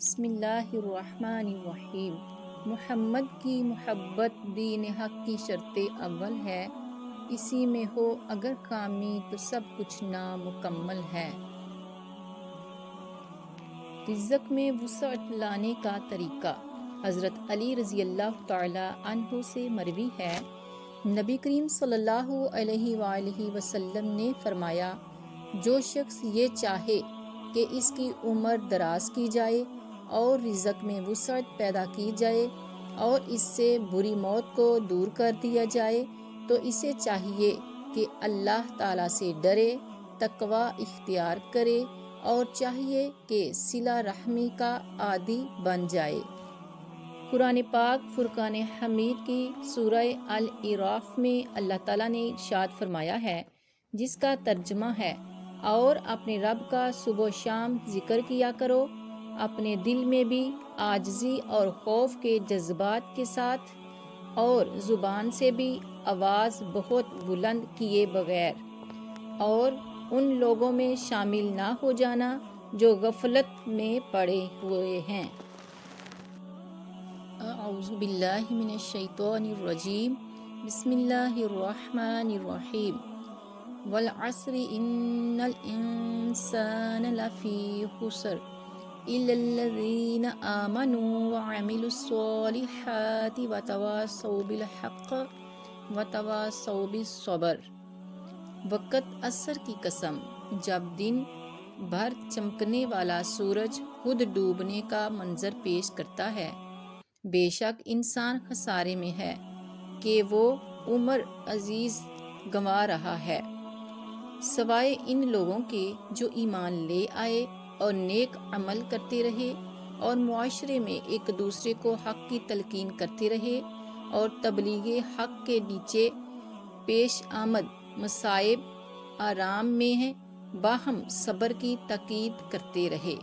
بسم اللہ الرحمن الرحیم۔ محمد کی محبت دین حق کی شرط اول ہے، اسی میں ہو اگر خامی تو سب کچھ نامکمل ہے۔ رزق میں وسعت لانے کا طریقہ۔ حضرت علی رضی اللہ تعالی عنہ سے مروی ہے، نبی کریم صلی اللہ علیہ وآلہ وسلم نے فرمایا، جو شخص یہ چاہے کہ اس کی عمر دراز کی جائے اور رزق میں وسعت پیدا کی جائے اور اس سے بری موت کو دور کر دیا جائے، تو اسے چاہیے کہ اللہ تعالیٰ سے ڈرے، تقوی اختیار کرے اور چاہیے کہ صلہ رحمی کا عادی بن جائے۔ قرآن پاک فرقان حمید کی سورہ الاعراف میں اللہ تعالیٰ نے ارشاد فرمایا ہے، جس کا ترجمہ ہے، اور اپنے رب کا صبح و شام ذکر کیا کرو، اپنے دل میں بھی عاجزی اور خوف کے جذبات کے ساتھ، اور زبان سے بھی آواز بہت بلند کیے بغیر، اور ان لوگوں میں شامل نہ ہو جانا جو غفلت میں پڑے ہوئے ہیں۔ اعوذ باللہ من الشیطان الرجیم، بسم اللہ الرحمن الرحیم۔ والعصر ان الانسان لفی خسر الا الذین آمنوا وعملوا الصالحات وتواصوا بالحق وتواصوا بالصبر۔ وقت عصر کی قسم، جب دن بھر چمکنے والا سورج خود ڈوبنے کا منظر پیش کرتا ہے، بے شک انسان خسارے میں ہے کہ وہ عمر عزیز گنوا رہا ہے، سوائے ان لوگوں کے جو ایمان لے آئے اور نیک عمل کرتے رہے اور معاشرے میں ایک دوسرے کو حق کی تلقین کرتے رہے اور تبلیغ حق کے نیچے پیش آمد مصائب آرام میں باہم صبر کی تاکید کرتے رہے۔